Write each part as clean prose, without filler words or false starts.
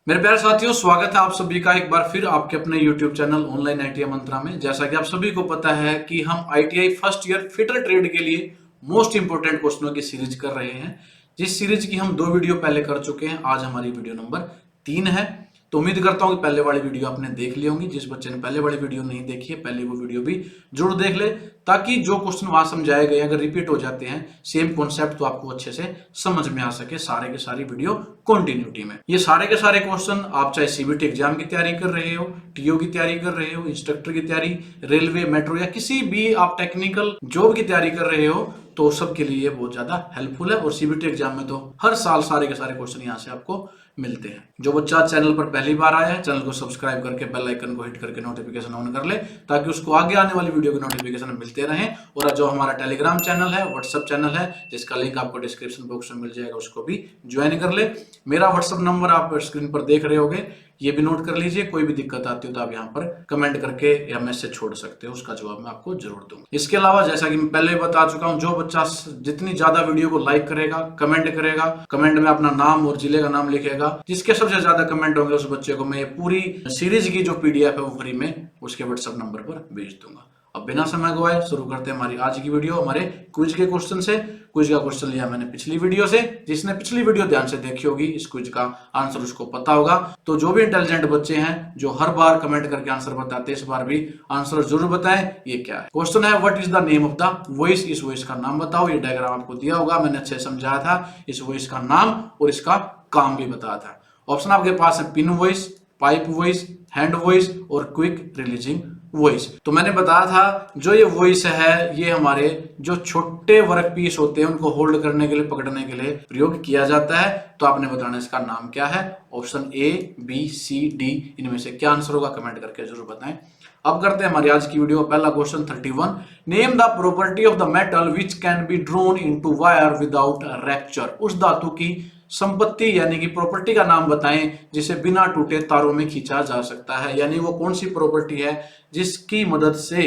मेरे प्यारे साथियों, स्वागत है आप सभी का एक बार फिर आपके अपने YouTube चैनल ऑनलाइन आईटीआई मंत्रा में। जैसा कि आप सभी को पता है कि हम ITI first year fitter trade के लिए मोस्ट इंपोर्टेंट क्वेश्चनों की सीरीज कर रहे हैं, जिस सीरीज की हम 2 वीडियो पहले कर चुके हैं। आज हमारी वीडियो नंबर 3 है। तो उम्मीद करता हूं कि पहले वाली वीडियो आपने देख ली होंगी। जिस बच्चे ने पहले वाली वीडियो नहीं देखी है, पहले वो वीडियो भी जरूर देख ले, ताकि जो क्वेश्चन वहां समझाए गए अगर रिपीट हो जाते हैं सेम कॉन्सेप्ट, तो आपको अच्छे से समझ में आ सके सारे के सारी वीडियो कंटिन्यूटी में। ये सारे के सारे क्वेश्चन आप चाहे सीबीटी एग्जाम की तैयारी कर रहे हो, टीओ की तैयारी कर रहे हो, इंस्ट्रक्टर की तैयारी, रेलवे, मेट्रो या किसी भी आप टेक्निकल जॉब की तैयारी कर रहे हो, तो सबके लिए बहुत ज्यादा हेल्पफुल है। और सीबीटी एग्जाम में तो हर साल सारे के सारे क्वेश्चन यहाँ से आपको मिलते हैं। जो बच्चा चैनल पर पहली बार आया है, चैनल को सब्सक्राइब करके बेल आइकन को हिट करके नोटिफिकेशन ऑन कर ले, ताकि उसको आगे आने वाली वीडियो के नोटिफिकेशन मिलते रहें। और जो हमारा टेलीग्राम चैनल है, व्हाट्सएप चैनल है, जिसका लिंक आपको डिस्क्रिप्शन बॉक्स में मिल जाएगा, उसको भी ज्वाइन कर ले। मेरा व्हाट्सएप नंबर आप स्क्रीन पर देख रहे होगे, ये भी नोट कर लीजिए। कोई भी दिक्कत आती हो तो आप यहाँ पर कमेंट करके या मैसेज छोड़ सकते हो, उसका जवाब मैं आपको जरूर दूंगा। इसके अलावा जैसा कि मैं पहले बता चुका हूँ, जो बच्चा जितनी ज्यादा वीडियो को लाइक करेगा, कमेंट में अपना नाम और जिले का नाम लिखेगा, जिसके सबसे ज्यादा कमेंट होंगे उस बच्चे को मैं पूरी सीरीज की जो पीडीएफ है वो फ्री में उसके व्हाट्सएप नंबर पर भेज दूंगा। अब बिना समय गवाए शुरू करते हैं हमारी आज की वीडियो, हमारे क्विज के क्वेश्चन से। क्विज का क्वेश्चन लिया मैंने पिछली वीडियो से। जिसने पिछली वीडियो ध्यान से देखी होगी, इस क्विज का आंसर उसको पता होगा। तो जो भी इंटेलिजेंट बच्चे हैं जो हर बार कमेंट करके आंसर बताते हैं, इस बार भी आंसर जरूर बताएं। ये क्या है? क्वेश्चन है, what is the name of the voice? इस वॉइस का नाम बताओ। ये डायग्राम आपको दिया होगा, मैंने अच्छे समझाया था। इस वॉइस का नाम और इसका काम भी बताया था। ऑप्शन आपके पास है pin voice, pipe voice, hand voice और क्विक रिलीजिंग वॉइस। तो मैंने बताया था जो ये वॉइस है, ये हमारे जो छोटे वर्क पीस होते हैं उनको होल्ड करने के लिए, पकड़ने के लिए प्रयोग किया जाता है। तो आपने बताना इसका नाम क्या है। Option A, B, C, D, इनमें से क्या आंसर होगा कमेंट करके जरूर बताएं। अब करते हैं हमारी आज की वीडियो। पहला question 31, name the property of the metal which can be drone into wire without rapture. उस धातु की संपत्ति यानी कि प्रॉपर्टी का नाम बताएं जिसे बिना टूटे तारों में खींचा जा सकता है। यानी वो कौन सी प्रॉपर्टी है जिसकी मदद से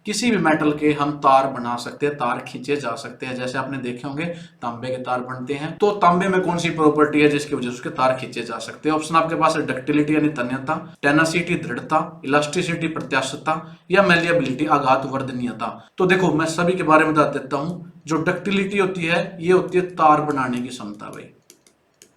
किसी भी मेटल के हम तार बना सकते हैं, तार खींचे जा सकते हैं। जैसे आपने देखे होंगे तांबे के तार बनते हैं, तो तांबे में कौन सी प्रॉपर्टी है जिसकी वजह से उसके तार खींचे जा सकते हैं? ऑप्शन आपके पास है डक्टिलिटी यानी तन्यता, टेनासिटी दृढ़ता, इलास्टिसिटी प्रत्याशता या मेलिएबिलिटी आघात वर्धनीयता। तो देखो मैं सभी के बारे में बता देता हूं। जो डक्टिलिटी होती है ये होती है तार बनाने की क्षमता। भाई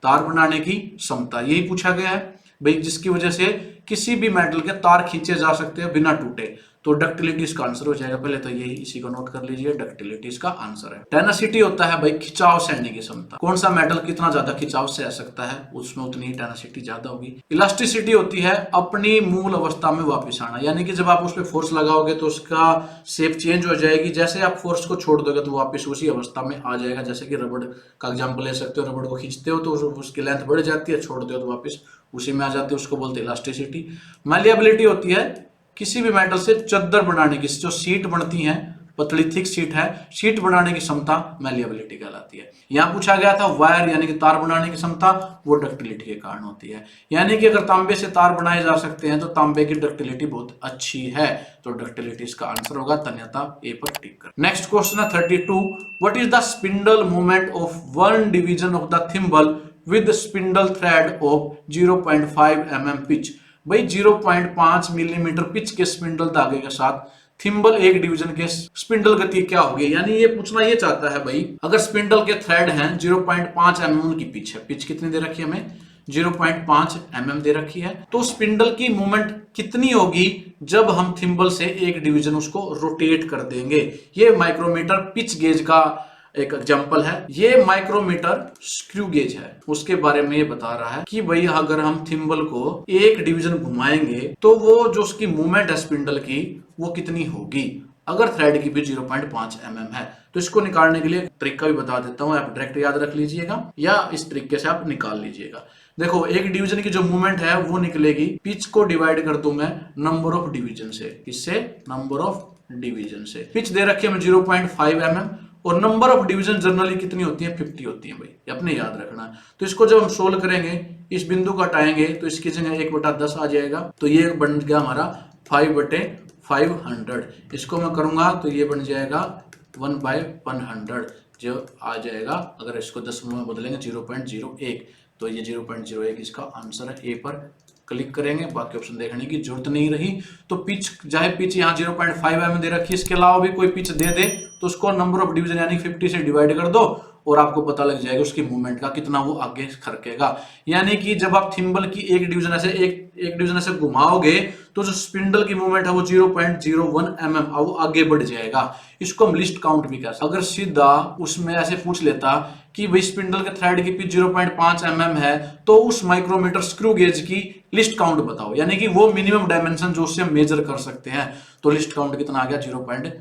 तार बनाने की क्षमता यही पूछा गया है भाई, जिसकी वजह से किसी भी मेटल के तार खींचे जा सकते हैं बिना टूटे। तो डक्टिलिटी इसका आंसर हो जाएगा। पहले तो यही इसी को नोट कर लीजिए, डक्टिलिटी इसका आंसर है। टेनासिटी होता है भाई खिंचाव सहने की क्षमता। कौन सा मेटल कितना ज्यादा खिंचाव सह सकता है, उसमें उतनी ही टेनासिटी ज्यादा होगी। इलास्टिसिटी होती है अपनी मूल अवस्था में वापस आना, यानी कि जब आप उस पर फोर्स लगाओगे तो उसका शेप चेंज हो जाएगी। जैसे आप फोर्स को छोड़ दोगे तो वापस उसी अवस्था में आ जाएगा। जैसे कि रबड़ का एग्जाम्पल ले सकते हो, रबड़ को खींचते हो तो उसकी लेंथ बढ़ जाती है, छोड़ दो तो वापस उसी में आ जाती है, उसको बोलते हैं इलास्टिसिटी। मैलिएबिलिटी होती है किसी भी मेटल से चद्दर बनाने की, जो सीट बनती है, पतली थिक सीट है, सीट बनाने की क्षमता मैलिएबिलिटी कहलाती है। यहां पूछा गया था वायर यानी कि तार बनाने की क्षमता, वो डक्टिलिटी के कारण होती है। यानी कि अगर तांबे से तार बनाए जा सकते हैं तो तांबे की डक्टिलिटी बहुत अच्छी है, तो डक्टिलिटी इसका आंसर होगा। तन्यता ए पर टिक कर। नेक्स्ट क्वेश्चन है 32, what is the spindle movement of one division of the thimble with spindle thread of 0.5 mm pitch. भाई 0.5 मिलीमीटर पिच के स्पिंडल धागे के साथ थिम्बल एक डिवीजन के स्पिंडल गति क्या होगी। यानी ये पूछना ये चाहता है भाई, अगर स्पिंडल के थ्रेड हैं 0.5 mm की पिच है, पिच कितनी दे रखी है हमें 0.5 mm दे रखी है, तो स्पिंडल की मूवमेंट कितनी होगी जब हम थिम्बल से एक डिवीजन उसको रोटेट कर देंगे। ये माइक्रोमीटर पिच गेज का एक एग्जांपल है। ये माइक्रोमीटर स्क्रू गेज है, उसके बारे में ये बता रहा है कि भाई अगर हम थिम्बल को एक डिवीजन घुमाएंगे तो वो जो उसकी मूवमेंट है स्पिंडल की वो कितनी होगी, अगर थ्रेड की भी 0.5 mm है। तो इसको निकालने के लिए ट्रिक का भी बता देता हूं, आप डायरेक्ट याद रख लीजिएगा या इस तरीके से आप निकाल लीजिएगा। देखो एक डिवीजन की जो मूवमेंट है वो निकलेगी, पिच को डिवाइड कर दूं मैं नंबर ऑफ डिवीजन से। किससे? नंबर ऑफ डिवीजन से। पिच दे रखी है 0.5 mm और नंबर ऑफ डिवीजन जनरली कितनी होती है 50 होती है भाई, अपने याद रखना है। तो इसको जब हम सोल्व करेंगे, इस बिंदु को हटाएंगे तो इसकी जगह 1/10 आ जाएगा, तो ये बन गया हमारा 5/500। इसको मैं करूंगा तो ये बन जाएगा 1/100 जो आ जाएगा। अगर इसको दशमलव में बदलेंगे 0.01, तो ये 0.01 इसका आंसर है। ए पर क्लिक करेंगे, बाकी ऑप्शन देखने की जरूरत नहीं रही। तो पिच, चाहे पिच यहाँ 0.5 mm दे रखी है, इसके अलावा भी कोई पिच दे दे तो उसको नंबर ऑफ डिवीजन यानी 50 से डिवाइड कर दो और आपको पता लग जाएगा उसकी मूवमेंट का कितना वो आगे खरकेगा। यानी कि जब आप थिम्बल की एक डिवीजन ऐसे घुमाओगे तो जो स्पिंडल की मूवमेंट है वो 0.01 mm वो आगे बढ़ जाएगा। इसको हम लिस्ट काउंट भी कह सकते। अगर सीधा उसमें ऐसे पूछ लेता कि भाई स्पिंडल के थ्रेड की पिच 0.5 mm है तो उस माइक्रोमीटर स्क्रू गेज की लिस्ट काउंट बताओ, यानी कि वो मिनिमम डायमेंशन जो उससे हम मेजर कर सकते हैं। तो लिस्ट काउंट कितना आ गया 0.01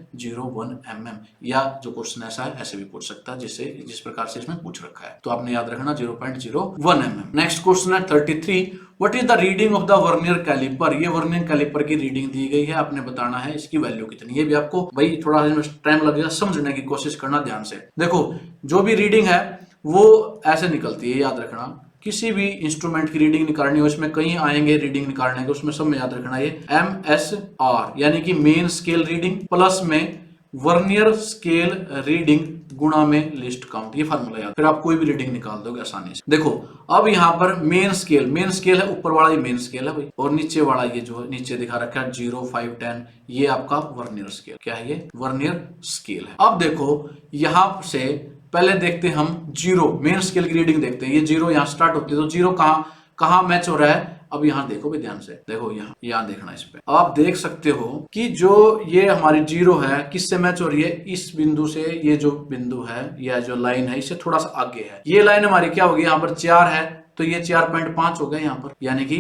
mm। या जो क्वेश्चन ऐसा है ऐसे भी पूछ सकता है जिस प्रकार से इसमें पूछ रखा है। तो आपने याद रखना 0.01 mm। नेक्स्ट क्वेश्चन है 33, what is the reading of the vernier caliper. ये वर्नियर कैलिपर की रीडिंग दी गई है, आपने बताना है इसकी वैल्यू कितनी है। ये भी आपको भाई थोड़ा टाइम लगेगा, समझने की कोशिश करना ध्यान से। देखो जो भी रीडिंग है वो ऐसे निकलती है, याद रखना। किसी भी इंस्ट्रूमेंट की रीडिंग निकालनी हो, इसमें कहीं आएंगे रीडिंग निकालने के, उसमें सब में याद रखना ये MSR यानी कि मेन स्केल रीडिंग प्लस में वर्नियर स्केल रीडिंग गुणा में लिस्ट काउंट, ये फार्मूला याद, फिर आप कोई भी रीडिंग निकाल दोगे आसानी से। देखो अब यहाँ पर मेन स्केल है, ऊपर वाला ही मेन स्केल है भाई, और नीचे वाला ये जो नीचे दिखा रखा है 0, 5, 10 ये आपका वर्नियर स्केल। क्या है ये? वर्नियर स्केल है। अब देखो यहाँ से पहले देखते हैं हम जीरो, मेन स्केल की रीडिंग देखते हैं। ये जीरो यहाँ स्टार्ट होती है तो जीरो कहाँ मैच हो रहा है। अब यहाँ देखो भी ध्यान से, देखो यहाँ देखना इस पे। अब आप देख सकते हो कि जो ये हमारी जीरो है किससे मैच हो रही है, इस बिंदु से। ये जो बिंदु है या जो लाइन है इससे थोड़ा सा आगे है। ये लाइन हमारी क्या होगी, यहाँ पर 4 है तो ये 4.5 हो गया यहाँ पर, यानी कि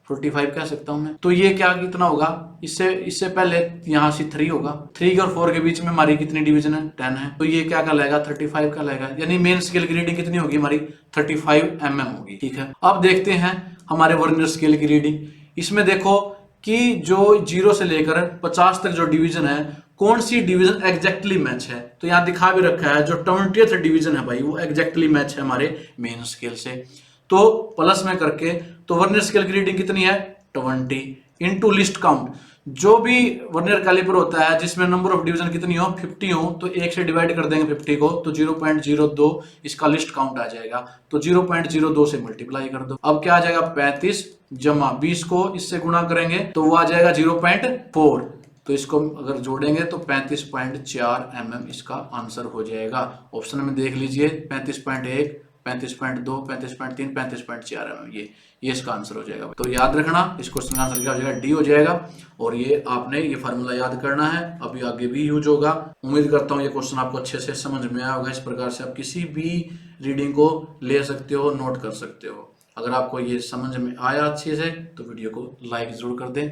45 कह सकता हूं मैं। तो ये क्या कितना होगा, इससे पहले यहाँ से 3 होगा। 3 और 4 के बीच में हमारी कितनी डिवीजन है, 10 है। तो ये क्या कहलाएगा, 35 कहलाएगा। यानी मेन स्केल की रीडिंग कितनी होगी हमारी, 35 mm होगी। ठीक है, अब देखते हैं हमारे वर्नियर स्केल की रीडिंग। इसमें देखो कि जो 0 से लेकर 50 तक जो डिवीजन है, कौन सी डिवीजन एग्जैक्टली मैच है। तो यहाँ दिखा भी रखा है जो 20th डिवीजन है भाई वो एग्जैक्टली मैच है हमारे मेन स्केल से। तो प्लस में करके तो वर्नियर स्केल की रीडिंग कितनी है 20 इंटू लिस्ट काउंट। जो भी वर्नियर कैलिपर होता है जिसमें नंबर ऑफ डिवीजन कितनी हो 50 हो तो 1 से डिवाइड कर देंगे 50 को तो 0.02 इसका लिस्ट काउंट आ जाएगा। तो 0.02 से मल्टीप्लाई कर दो। अब क्या आ जाएगा 35 जमा 20 को इससे गुणा करेंगे तो वो आ जाएगा 0.4। तो इसको अगर जोड़ेंगे तो 35.4 mm इसका आंसर हो जाएगा। ऑप्शन में देख लीजिए 35.1, 35.2, 35.3, 35.4 mm ये इसका आंसर हो जाएगा। तो याद रखना इस क्वेश्चन का आंसर क्या हो जाएगा, डी हो जाएगा। और ये आपने ये फार्मूला याद करना है, अभी आगे भी यूज होगा। उम्मीद करता हूँ ये क्वेश्चन आपको अच्छे से समझ में आया होगा। इस प्रकार से आप किसी भी रीडिंग को ले सकते हो, नोट कर सकते हो। अगर आपको ये समझ में आया अच्छे से तो वीडियो को लाइक जरूर कर दें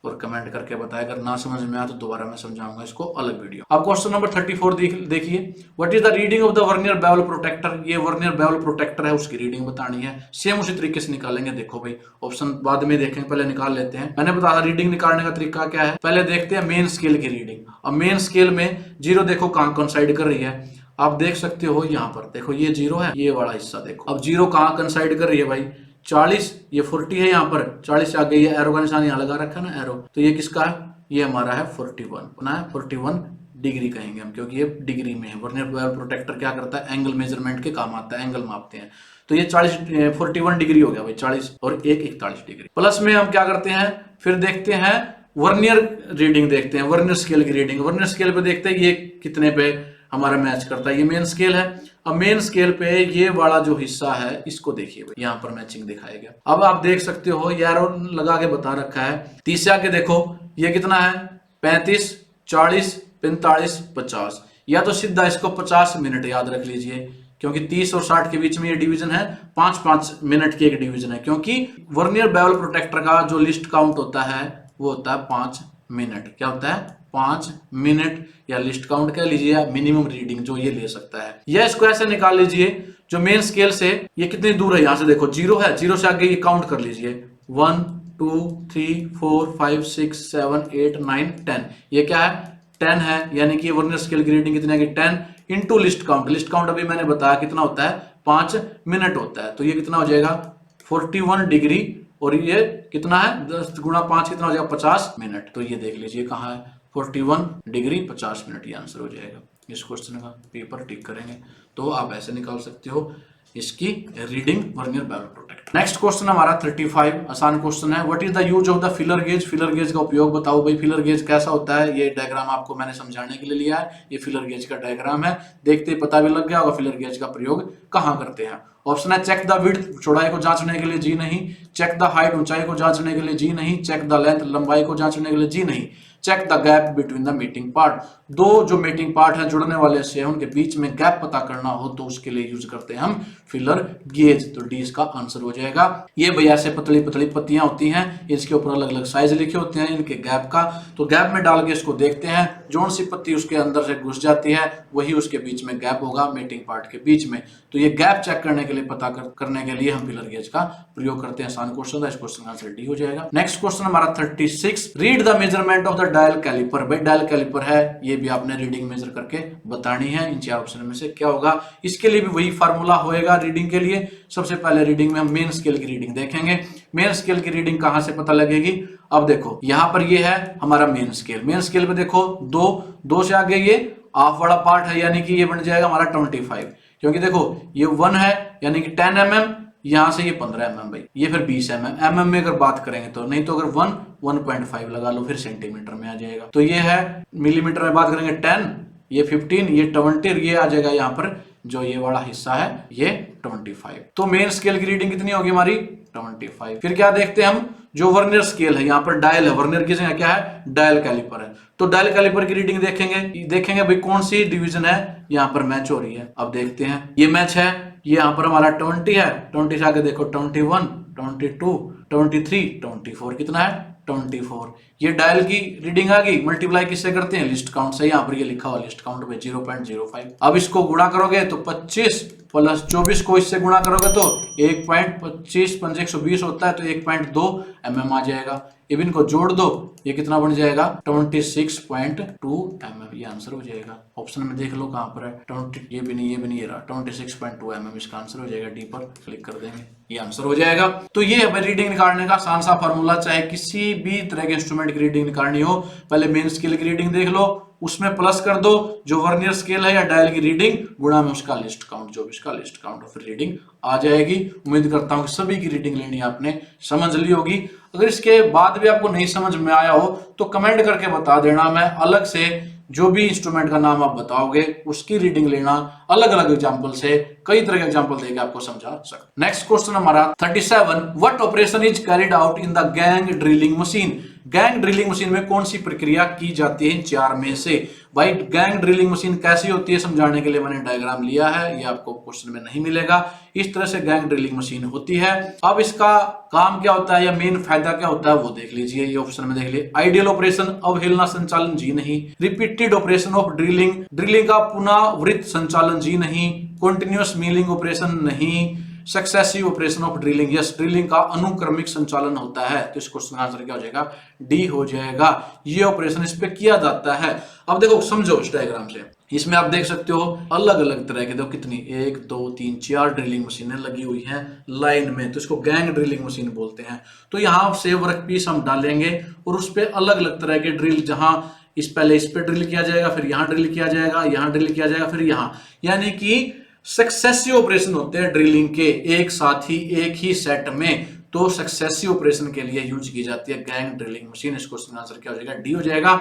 और कमेंट करके बताएं। अगर ना समझ में आया तो दोबारा मैं समझाऊंगा इसको अलग वीडियो। अब क्वेश्चन नंबर 34 देखिए, what is the reading of the vernier bevel protector. ये वर्नियर बेवल प्रोटेक्टर है उसकी रीडिंग बतानी है। सेम उसी तरीके से निकालेंगे। देखो भाई ऑप्शन बाद में देखेंगे, पहले निकाल लेते हैं। मैंने बताया रीडिंग निकालने का तरीका क्या है, पहले देखते हैं मेन स्केल की रीडिंग। अब मेन स्केल में जीरो देखो कहां कंसाइड कर रही है, आप देख सकते हो यहाँ पर देखो ये जीरो है, ये वाला हिस्सा देखो। अब जीरो कहां कंसाइड कर रही है भाई 40, ये 40 है यहाँ पर 40 से आगे ये एरो का निशान यहाँ लगा रखा है ना एरो, तो ये किसका है, ये हमारा है 41 बना है 41 डिग्री कहेंगे हम क्योंकि ये डिग्री में है। वर्नियर बेवल प्रोटेक्टर क्या करता है, एंगल मेजरमेंट के काम आता है, एंगल मापते हैं। तो ये 41 डिग्री हो गया भाई, 40 और 41 डिग्री। प्लस में हम क्या करते हैं, फिर देखते हैं वर्नियर रीडिंग, देखते हैं वर्नियर स्केल की रीडिंग। वर्नियर स्केल पे देखते हैं ये कितने पे हमारा मैच करता है। ये मेन स्केल है। अब मेन स्केल पे ये वाला जो हिस्सा है इसको देखिए भाई, यहाँ पर मैचिंग दिखाया गया। अब आप देख सकते हो यार लगा के बता रखा है। 30 से आगे देखो ये कितना है 35, 40, 45, 50। या तो सीधा इसको 50 मिनट याद रख लीजिए क्योंकि 30 और 60 के बीच में ये डिवीजन है, 5-5 मिनट की एक डिवीजन है। क्योंकि वर्नियर बेवल प्रोटेक्टर का जो लिस्ट काउंट होता है वो होता है 5 मिनट। क्या होता है 5 मिनट, या लिस्ट काउंट कह लीजिए, मिनिमम रीडिंग जो ये ले सकता है। या इसको ऐसे निकाल लीजिए जो मेन स्केल से ये कितनी दूर है, यहां से देखो जीरो है, जीरो से आगे ये काउंट कर लीजिए 1 2 3 4 5 6 7 8 9 10। ये क्या है 10 है, यानी कि वर्नियर स्केल की रीडिंग कितनी है 10 into list count. List count अभी मैंने बताया कितना होता है 5 मिनट होता है। तो ये कितना हो जाएगा 41 डिग्री और ये कितना है 10 गुणा 5 कितना हो जाएगा 50 मिनट। तो ये देख लीजिए कहाँ है 41 डिग्री 50 मिनट, ये आंसर हो जाएगा। इस क्वेश्चन का पेपर टिक करेंगे तो आप ऐसे निकाल सकते हो। इसकी reading vernier bevel protector. Next question हमारा 35 आसान क्वेश्चन है। What is the use of the filler gauge? Filler gauge का उपयोग बताओ भाई। फिलर गेज कैसा होता है, ये डायग्राम आपको मैंने समझाने के लिए लिया है। ये फिलर गेज का डायग्राम है, देखते ही पता भी लग गया होगा फिलर गेज का प्रयोग कहाँ करते हैं। ऑप्शन है चेक द विड्थ, चौड़ाई को जांचने के लिए, जी नहीं। चेक द हाइट, ऊंचाई को जांचने के लिए, जी नहीं। चेक द लेंथ, लंबाई को जांचने के लिए, जी नहीं। Check the gap between the meeting part, दो जो मीटिंग पार्ट है जुड़ने वाले से उनके बीच में गैप पता करना हो तो उसके लिए यूज करते हैं हम फिलर गेज। तो डी इसका आंसर हो जाएगा। ये भैया ऐसे पतली पतली पत्तियां होती हैं, इसके ऊपर अलग अलग साइज लिखे होते हैं इनके गैप का, तो गैप में डाल के इसको देखते हैं, जोन सी पत्ती उसके अंदर से घुस जाती है वही उसके बीच में गैप होगा मीटिंग पार्ट के बीच में। तो ये गैप चेक करने के लिए पता करने के लिए हम फिलर गेज का प्रयोग करते हैं। आसान क्वेश्चन था, इस क्वेश्चन का आंसर डी हो जाएगा। नेक्स्ट क्वेश्चन हमारा 36, read the measurement of the dial caliper. भाई डायल कैलिपर है, ये भी आपने रीडिंग मेजर करके बतानी है। इन चार ऑप्शन में से क्या होगा? इसके लिए भी वही फार्मूला होएगा रीडिंग के लिए। सबसे पहले रीडिंग में हम मेन स्केल की रीडिंग देखेंगे। मेन स्केल की रीडिंग कहां से पता लगेगी? अब देखो यहां पर ये है हमारा मेन स्केल। मेन स्केल पे देखो दो से आगे ये हाफ वाला पार्ट है, यानी कि ये बन जाएगा हमारा 25, क्योंकि देखो ये 1 है यानी कि 10 mm, यहां से ये 15 mm भाई, ये फिर 20 mm। mm में अगर बात करेंगे तो, नहीं तो अगर 1.5 लगा लो फिर सेंटीमीटर में आ जाएगा। तो ये है मिलीमीटर में बात करेंगे 10, ये 15, ये 20, ये आ जाएगा यहाँ पर जो ये वाला हिस्सा है ये 25। तो मेन स्केल की रीडिंग कितनी होगी हमारी? 25। फिर क्या देखते हैं हम? जो वर्नियर स्केल है, यहाँ पर डायल है, वर्नियर की जगह क्या है? डायल कैलिपर है। तो डायल कैलिपर की रीडिंग देखेंगे भाई कौन सी डिवीजन है यहाँ पर मैच हो रही है। अब देखते हैं, ये मैच है, ये यहाँ पर हमारा 20 है, 20 से आगे देखो 21, 22, 23, 24, कितना है? 24। ये डायल की रीडिंग आ गई। मल्टीप्लाई किससे करते हैं? लिस्ट काउंट से। यहाँ पर ये लिखा हुआ लिस्ट काउंट में 0.05। अब इसको गुणा करोगे तो 25 प्लस 24 को इससे गुणा करोगे तो 1.25 पंजे 120 होता है, तो 1.2 mm आ जाएगा। अब इनको जोड़ दो, ये कितना बन जाएगा? 26.2 mm। ये आंसर हो जाएगा। ऑप्शन में देख लो कहां पर है 20, ये भी नहीं ये रहा 26.2 mm। इसका आंसर हो जाएगा, डी पर क्लिक कर देंगे, ये आंसर हो जाएगा। तो ये है रीडिंग निकालने का आसान सा फॉर्मूला। चाहे किसी भी तरह के इंस्ट्रूमेंट की रीडिंग निकालनी हो, पहले मेन स्केल की रीडिंग देख लो, उसमें प्लस कर दो जो वर्नियर स्केल है या डायल की रीडिंग, गुणा में उसका लिस्ट काउंट, जो भी उसका लिस्ट काउंट हो, फिर रीडिंग आ जाएगी। उम्मीद करता हूं कि सभी की रीडिंग लेनी आपने समझ ली होगी। अगर इसके बाद भी आपको नहीं समझ में आया हो तो कमेंट करके बता देना, मैं अलग से जो भी इंस्ट्रूमेंट का नाम आप बताओगे उसकी रीडिंग लेना, अलग अलग एग्जांपल से, कई तरह के एग्जांपल देके आपको समझा सकते। नेक्स्ट क्वेश्चन हमारा 37, what operation is carried out in the gang drilling machine? Gang drilling machine में कौन सी प्रक्रिया की जाती है इन चार में से? भाई गैंग ड्रिलिंग मशीन कैसी होती है समझाने के लिए मैंने डायग्राम लिया है, ये आपको क्वेश्चन में नहीं मिलेगा। इस तरह से गैंग ड्रिलिंग मशीन होती है। अब इसका काम क्या होता है या मेन फायदा क्या होता है वो देख लीजिए, ये ऑप्शन में देख लीजिए। आइडियल ऑपरेशन, अवहेलना संचालन, जी नहीं। Repeated operation of drilling, drilling का पुनरावृत्त संचालन, जी नहीं। कंटिन्यूअस मिलिंग ऑपरेशन, नहीं। Successive operation of drilling, yes, drilling का अनुक्रमिक संचालन होता है। तो इस क्वेश्चन का आंसर क्या हो जाएगा? डी हो जाएगा। ये ऑपरेशन इस पे किया जाता है। अब देखो समझो इस डायग्राम से, इसमें आप देख सकते हो अलग अलग तरह के, देखो कितनी 1 2 3 4 ड्रिलिंग मशीनें लगी हुई हैं लाइन में, तो इसको गैंग ड्रिलिंग मशीन बोलते हैं। तो यहाँ से वर्क पीस हम डालेंगे और उस पर अलग अलग तरह के ड्रिल, जहां पहले इस पे ड्रिल किया जाएगा, फिर यहाँ ड्रिल किया जाएगा, यहाँ ड्रिल किया जाएगा, फिर यहाँ, यानी कि सक्सेसिव ऑपरेशन होते हैं ड्रिलिंग के एक साथ ही एक ही सेट में। तो सक्सेसिव ऑपरेशन के लिए यूज की जाती है गैंग ड्रिलिंग मशीन। इस क्वेश्चन का आंसर क्या हो जाएगा? डी हो जाएगा।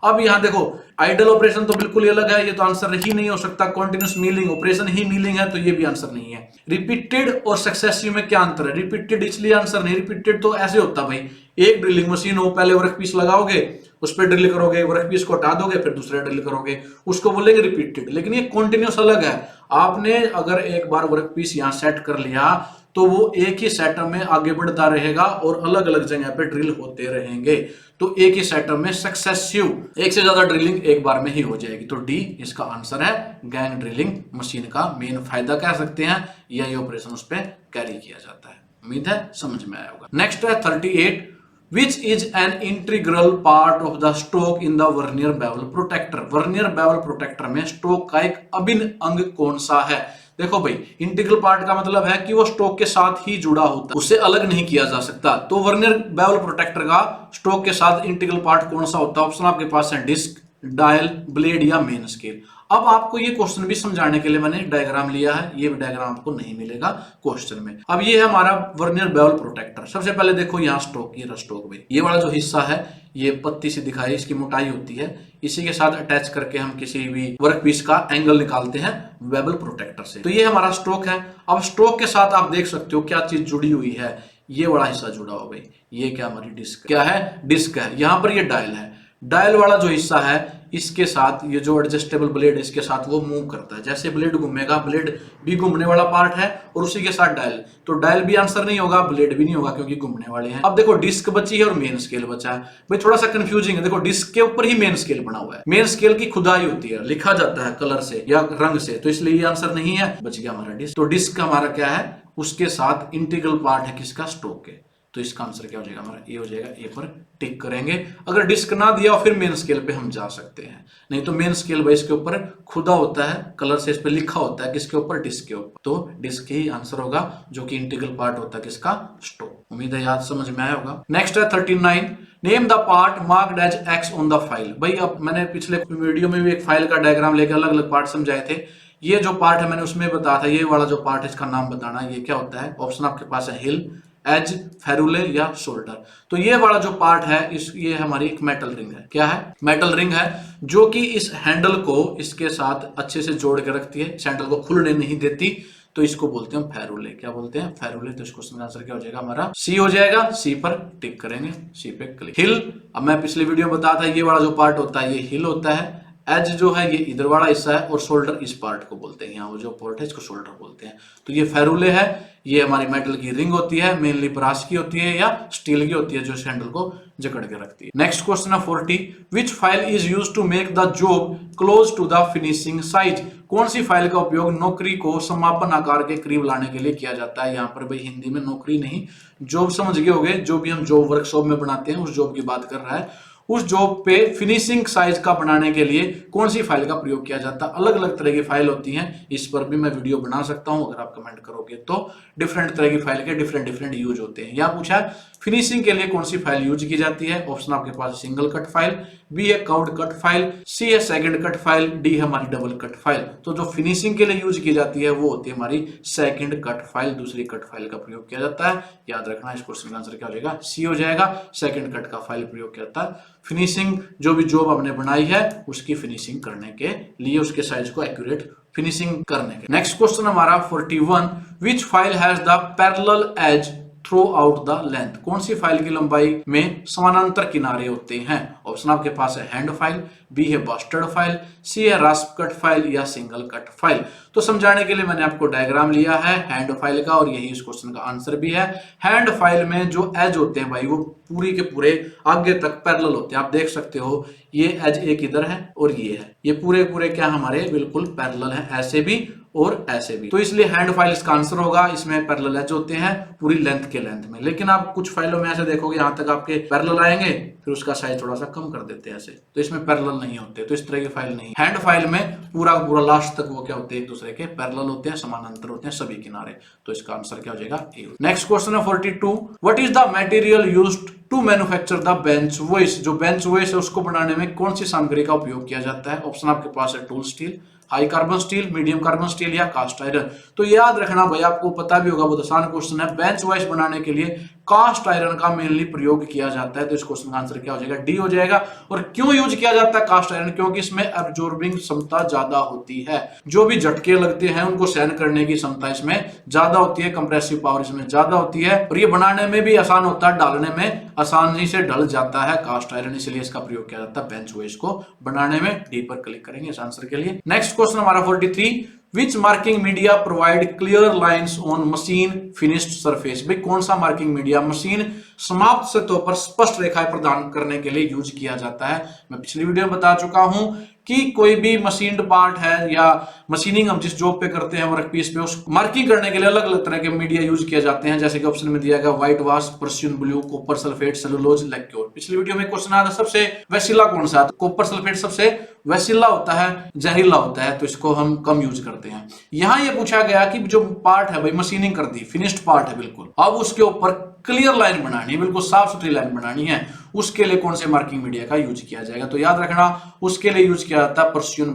अब यहाँ देखो आइडल ऑपरेशन तो बिल्कुल ही अलग है, ये तो आंसर ही नहीं हो सकता। कॉन्टिन्यूस मिलिंग ऑपरेशन ही मिलिंग है, तो ये भी आंसर नहीं है। रिपीटेड और सक्सेसिव में क्या अंतर है? रिपीटेड इसलिए आंसर नहीं, रिपीटेड तो ऐसे होता भाई, एक ड्रिलिंग मशीन हो, पहले वर्क पीस लगाओगे, उस पर ड्रिल करोगे, वर्क पीस को हटा दोगे, फिर दूसरा ड्रिल करोगे, उसको बोलेंगे रिपीटेड। लेकिन ये कॉन्टिन्यूस अलग है। आपने अगर एक बार वर्क पीस यहाँ सेट कर लिया तो वो एक ही सेटअप में आगे बढ़ता रहेगा और अलग अलग जगह पे ड्रिल होते रहेंगे। तो एक ही सेटअप में सक्सेसिव, एक से ज्यादा ड्रिलिंग एक बार में ही हो जाएगी। तो डी इसका आंसर है। गैंग ड्रिलिंग मशीन का मेन फायदा कह सकते हैं, यही ऑपरेशन उस पर कैरी किया जाता है। उम्मीद है समझ में आया होगा। नेक्स्ट है 38, which is an integral part of the stock in the vernier bevel protractor? Vernier bevel protractor में स्टोक का एक अभिन्न अंग कौन सा है? देखो भाई, इंटीग्रल पार्ट का मतलब है कि वो स्टोक के साथ ही जुड़ा होता है, उससे अलग नहीं किया जा सकता। तो वर्नियर बेवल प्रोटेक्टर का स्टोक के साथ इंटीग्रल पार्ट कौन सा होता है? ऑप्शन आपके पास है डिस्क, डायल, ब्लेड या मेन स्केल। अब आपको ये क्वेश्चन भी समझाने के लिए मैंने डायग्राम लिया है, ये डायग्राम आपको नहीं मिलेगा क्वेश्चन में। अब ये है हमारा वर्नियर बेवल प्रोटेक्टर। सबसे पहले देखो यहाँ स्ट्रोक, ये स्ट्रोक भाई, ये वाला जो हिस्सा है ये पत्ती सी दिखाई, इसकी मोटाई होती है, इसी के साथ अटैच करके हम किसी भी वर्क पीस का एंगल निकालते हैं बेवल प्रोटेक्टर से। तो ये हमारा स्ट्रोक है। अब स्ट्रोक के साथ आप देख सकते हो क्या चीज जुड़ी हुई है, ये बड़ा हिस्सा जुड़ा हुआ भाई, ये क्या हमारी डिस्क, क्या है, डिस्क है। यहाँ पर ये डायल है, डायल वाला जो हिस्सा है इसके साथ ये जो एडजस्टेबल ब्लेड इसके साथ वो मूव करता है, जैसे ब्लेड घूमेगा, ब्लेड भी घूमने वाला पार्ट है और उसी के साथ डायल, तो डायल भी आंसर नहीं होगा, ब्लेड भी नहीं होगा क्योंकि घूमने वाले हैं। अब देखो डिस्क बची है और मेन स्केल बचा है भाई, थोड़ा सा कंफ्यूजिंग है। देखो डिस्क के ऊपर ही मेन स्केल बना हुआ है, मेन स्केल की खुदाई होती है, लिखा जाता है कलर से या रंग से, तो इसलिए ये आंसर नहीं है, बच गया हमारा डिस्क। तो डिस्क हमारा क्या है, उसके साथ इंटीग्रल पार्ट है किसका, स्ट्रोक के, तो इसका आंसर क्या हो जाएगा हमारा, ए हो जाएगा। ए पर टिक करेंगे। अगर डिस्क ना दिया हो फिर मेन स्केल पे हम जा सकते हैं, नहीं तो मेन स्केल भाई इसके ऊपर खुदा होता है, कलर से इस पे लिखा होता है, किसके ऊपर, डिस्क के ऊपर, तो डिस्क ही आंसर होगा जो कि इंटीग्रल पार्ट होता है किसका, स्ट्रोक। उम्मीद है याद समझ में आया होगा। नेक्स्ट है 39, name the part marked as X on the file. भाई अब मैंने पिछले वीडियो में भी एक फाइल का डायग्राम लेकर अलग अलग पार्ट समझाए थे, ये जो पार्ट है मैंने उसमें बताया था, ये वाला जो पार्ट है इसका नाम बताना, ये क्या होता है, ऑप्शन आपके पास है हिल, एज, फेरुले या शोल्डर। तो ये वाला जो पार्ट है ये हमारी एक मेटल रिंग है, क्या है, मेटल रिंग है, जो कि इस हैंडल को इसके साथ अच्छे से जोड़ के रखती है, इस हैंडल को खुलने नहीं देती, तो इसको बोलते हैं फेरुले। क्या बोलते हैं, फेरुले। तो इस क्वेश्चन का आंसर क्या हो जाएगा हमारा, सी हो जाएगा। सी पर टिक करेंगे, सी पे क्लिक। हिल, अब मैं पिछले वीडियो में बताया था ये वाला जो पार्ट होता है ये हिल होता है, एज जो है ये इधर वाला हिस्सा है और शोल्डर इस पार्ट को बोलते हैं, यहाँ वो जो पार्ट है इसको शोल्डर बोलते हैं। तो ये फेरुले है, ये हमारी मेटल की रिंग होती है, मेनली ब्रास की होती है या स्टील की होती है, जो इस हैंडल को जकड़ के रखती है। नेक्स्ट क्वेश्चन है 40, which file is used to make the job close to the finishing size. कौन सी फाइल का उपयोग नौकरी को समापन आकार के करीब लाने के लिए किया जाता है। यहाँ पर भाई हिंदी में नौकरी नहीं, जॉब समझ गए होगे, जो भी हम जॉब वर्कशॉप में बनाते हैं उस जॉब की बात कर रहा है। उस जॉब पे फिनिशिंग साइज का बनाने के लिए कौन सी फाइल का प्रयोग किया जाता है। अलग अलग तरह की फाइल होती हैं, इस पर भी मैं वीडियो बना सकता हूं, अगर आप कमेंट करोगे तो। डिफरेंट तरह की फाइल के डिफरेंट यूज होते हैं। यहाँ पूछा है फिनिशिंग के लिए कौन सी फाइल यूज की जाती है। ऑप्शन आपके पास सिंगल कट फाइल, बी है कर्व्ड कट फाइल, सी है सेकंड कट फाइल, डी है हमारी डबल कट फाइल। तो जो फिनिशिंग के लिए यूज की जाती है वो होती है हमारी सेकंड कट फाइल, दूसरी कट फाइल का प्रयोग किया जाता है। याद रखना, इस क्वेश्चन का आंसर क्या हो जाएगा, सी हो जाएगा। सेकंड कट का फाइल प्रयोग किया जाता है फिनिशिंग, जो भी जॉब आपने बनाई है उसकी फिनिशिंग करने के लिए, उसके साइज को एक्यूरेट फिनिशिंग करने के। नेक्स्ट क्वेश्चन हमारा 41, which file has the parallel edge throughout the length. कौन सी फाइल की लंबाई में समानांतर किनारे होते हैं। ऑप्शन आपके पास है हैंड फाइल, बी है बस्टर्ड फाइल, सी है रास्प कट फाइल या सिंगल कट फाइल। तो समझाने के लिए मैंने आपको डायग्राम लिया है हैंड फाइल का और यही इस क्वेश्चन का आंसर भी है। हैंड फाइल में जो एज होते हैं भाई वो पूरी के पूरे आगे तक पैरेलल होते हैं। आप देख सकते हो ये एज एक इधर है और ये है, ये पूरे पूरे क्या हमारे बिल्कुल पैरेलल है, ऐसे भी और ऐसे भी। तो इसलिए हैंड फाइल इसका आंसर होगा। इसमें पैरेलल एज होते हैं पूरी लेंथ के लेंथ में, लेकिन आप कुछ फाइलों में ऐसे देखोगे यहां तक आपके पैरेलल आएंगे, फिर उसका साइज थोड़ा सा कम कर देते हैं ऐसे, तो इसमें पैरेलल नहीं होते। तो इस तरह की फाइल नहीं, हैंड फाइल में पूरा पूरा लास्ट तक वो क्या होते हैं, एक दूसरे के पैरेलल होते हैं, समानांतर होते हैं सभी किनारे। तो इसका आंसर क्या हो जाएगा, ए। नेक्स्ट क्वेश्चन है 42, what is the material used to manufacture the bench vice. जो बेंच वॉइस है उसको बनाने में कौन सी सामग्री का उपयोग किया जाता है। ऑप्शन आपके पास है tool steel, high carbon steel, medium carbon steel या कास्ट आयरन। तो याद रखना भाई, आपको पता भी होगा, बहुत आसान क्वेश्चन है। बेंच वॉइस बनाने के लिए कास्ट आयरन का मेनली प्रयोग किया जाता है। तो इस क्वेश्चन का आंसर क्या हो जाएगा, डी हो जाएगा। और क्यों यूज किया जाता है कास्ट आयरन, क्योंकि इसमें एब्जॉर्बिंग क्षमता ज्यादा होती है, जो भी झटके लगते हैं उनको सहन करने की क्षमता इसमें ज्यादा होती है, कंप्रेसिव पावर इसमें ज्यादा होती है, और ये बनाने में भी आसान होता है, डालने में आसानी से ढल जाता है कास्ट आयरन, इसलिए इसका प्रयोग किया जाता है बेंच वॉइस को बनाने में। डी पर क्लिक करेंगे इस आंसर के लिए। नेक्स्ट क्वेश्चन हमारा 43, which marking media provide clear lines on machine finished surface. भाई कौन सा मार्किंग मीडिया मशीन समाप्त सतहों पर स्पष्ट रेखाएं प्रदान करने के लिए यूज किया जाता है। मैं पिछली वीडियो में बता चुका हूं कि कोई भी मशीन्ड पार्ट है या मशीनिंग हम जिस जॉब पे करते हैं वर्क पीस पे, उस मार्किंग करने के लिए अलग अलग तरह के मीडिया यूज किए जाते हैं। जैसे कि ऑप्शन में दिया गया white wash, Persian blue, copper sulphate, cellulose, lacquer. पिछली वीडियो में क्वेश्चन आया था सबसे वैसिला कौन सा, कॉपर सल्फेट सबसे वैसिला होता है, जहरीला होता है, तो इसको हम कम यूज करते हैं। यहां ये पूछा गया कि जो पार्ट है भाई मशीनिंग कर दी, फिनिश्ड पार्ट है बिल्कुल, अब उसके ऊपर क्लियर लाइन बनानी है, बिल्कुल साफ सुथरी लाइन बनानी है, उसके लिए कौन से मार्किंग मीडिया का यूज किया जाएगा। तो याद रखना उसके लिए यूज किया जाता है पर्शियन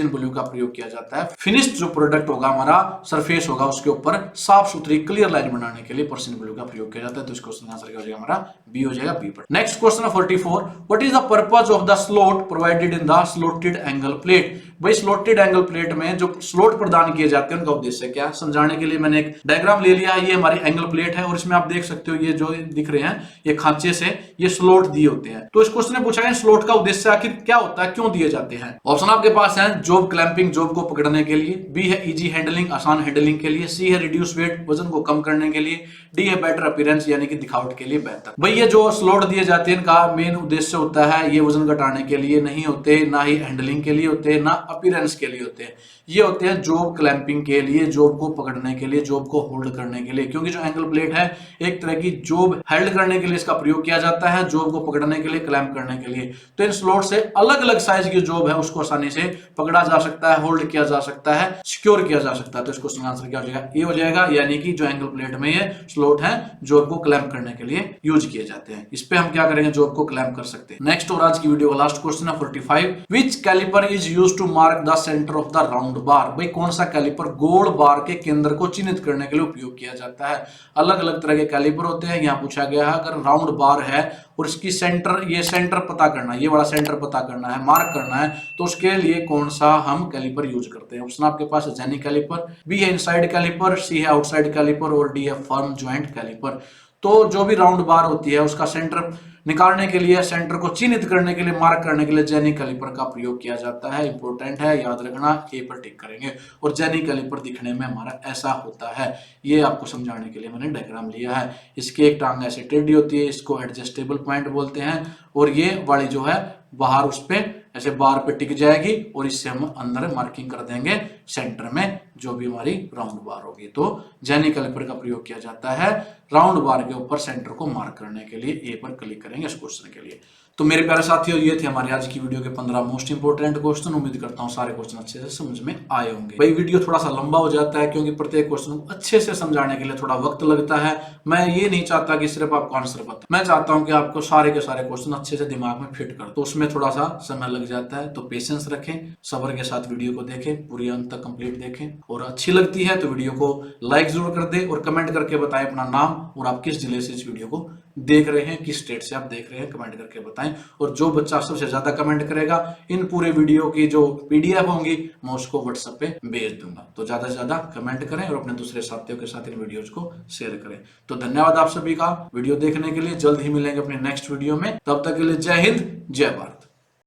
ब्लू का प्रयोग किया जाता है। फिनिश्ड जो प्रोडक्ट होगा हमारा सरफेस होगा उसके ऊपर साफ सुथरी क्लियर लाइन बनाने के लिए पर्शियन ब्लू का प्रयोग किया जाता है। तो इस क्वेश्चन का आंसर क्या हो जाएगा हमारा बी हो जाएगा, बी पर। Next question 44, what is the purpose of the slot provided in the slotted angle plate. भाई स्लॉटेड एंगल प्लेट में जो स्लॉट प्रदान किए जाते हैं उनका उद्देश्य क्या, समझाने के लिए मैंने एक डायग्राम ले लिया। ये हमारी एंगल प्लेट है और इसमें आप देख सकते हो ये जो दिख रहे हैं ये खांचे से ये स्लॉट दिए होते हैं। तो इस क्वेश्चन में पूछा गया स्लॉट का उद्देश्य आखिर क्या होता है, क्यों दिए जाते हैं। ऑप्शन आपके पास है जॉब क्लैंपिंग, जॉब को पकड़ने के लिए, बी है इजी हैंडलिंग, आसान हैंडलिंग के लिए, सी है रिड्यूस वेट, वजन को कम करने के लिए, डी है बेटर अपीयरेंस यानी कि दिखावट के लिए बेहतर। भाई ये जो स्लॉट दिए जाते हैं इनका मेन उद्देश्य होता है ये वजन घटाने के लिए नहीं होते, ना ही हैंडलिंग के लिए होते, ना अपीयरेंस के लिए होते हैं। ये होते हैं जॉब क्लैंपिंग के लिए, जॉब को पकड़ने के लिए, जॉब को होल्ड करने के लिए। क्योंकि जो एंगल प्लेट है एक तरह की जॉब हेल्ड करने के लिए इसका प्रयोग किया जाता है, जॉब को पकड़ने के लिए, क्लैंप करने के लिए। तो इन स्लॉट से अलग अलग साइज की जॉब है उसको आसानी से पकड़ा जा सकता है, होल्ड किया जा सकता है, सिक्योर किया जा सकता है। तो इसको आंसर क्या हो जाएगा, ए हो जाएगा। यानी कि जो एंगल प्लेट में ये स्लॉट है जॉब को क्लैंप करने के लिए यूज किए जाते हैं। इस पे हम क्या करेंगे, जॉब को क्लैंप कर सकते हैं। नेक्स्ट और आज की वीडियो का लास्ट क्वेश्चन है 45, which caliper is used to mark the centre of the round bar. भाई कौन सा कैलिपर गोल बार के केंद्र को चिन्हित करने के लिए उपयोग किया जाता है। अलग अलग तरह के कैलिपर होते हैं। यहाँ पूछा गया है अगर राउंड बार है और इसकी सेंटर, ये सेंटर पता करना है, ये वाला सेंटर पता करना है, मार्क करना है, तो उसके लिए कौन सा हम कैलिपर यूज करते हैं। ऑप्शन आपके पास है जेनी कैलिपर, बी है इनसाइड कैलिपर, सी है आउटसाइड कैलिपर और डी है फर्म ज्वाइंट कैलिपर। तो जो भी राउंड बार होती है उसका सेंटर निकालने के लिए, सेंटर को चिन्हित करने के लिए, मार्क करने के लिए जेनी कैलिपर का प्रयोग किया जाता है। इंपॉर्टेंट है, याद रखना, ए पर टिक करेंगे। और जेनी कैलिपर दिखने में हमारा ऐसा होता है, ये आपको समझाने के लिए मैंने डायग्राम लिया है। इसकी एक टांग ऐसे टेढ़ी होती है, इसको एडजस्टेबल पॉइंट बोलते हैं, और ये वाली जो है बाहर उस पे ऐसे बार पे टिक जाएगी और इससे हम अंदर मार्किंग कर देंगे सेंटर में जो भी हमारी राउंड बार होगी। तो जेनी कैलिपर का प्रयोग किया जाता है राउंड बार के ऊपर सेंटर को मार्क करने के लिए। ए पर क्लिक करेंगे इस क्वेश्चन के लिए। तो मेरे प्यारे साथियों ये थे हमारी आज की वीडियो के 15 मोस्ट इंपोर्टेंट क्वेश्चन। उम्मीद करता हूँ सारे क्वेश्चन अच्छे से समझ में आए होंगे। भाई वीडियो थोड़ा सा लंबा हो जाता है क्योंकि प्रत्येक क्वेश्चन को अच्छे से समझाने के लिए थोड़ा वक्त लगता है। मैं ये नहीं चाहता कि सिर्फ आपको आंसर पता, मैं चाहता हूँ कि आपको सारे के सारे क्वेश्चन अच्छे से दिमाग में फिट कर, तो उसमें थोड़ा सा समय लग जाता है। तो पेशेंस रखें, सब्र के साथ वीडियो को देखें, पूरी अंत तक कंप्लीट देखें, और अच्छी लगती है तो वीडियो को लाइक जरूर कर दे और कमेंट करके बताएं अपना नाम और आप किस जिले से इस वीडियो को देख रहे हैं, किस स्टेट से आप देख रहे हैं, कमेंट करके बताएं। और जो बच्चा सबसे ज्यादा कमेंट करेगा इन पूरे वीडियो की जो पीडीएफ होंगी मैं उसको व्हाट्सएप पे भेज दूंगा। तो ज्यादा से ज्यादा कमेंट करें और अपने दूसरे साथियों के साथ इन वीडियोज को शेयर करें। तो धन्यवाद आप सभी का वीडियो देखने के लिए। जल्द ही मिलेंगे अपने नेक्स्ट वीडियो में, तब तक के लिए जय हिंद, जय भारत।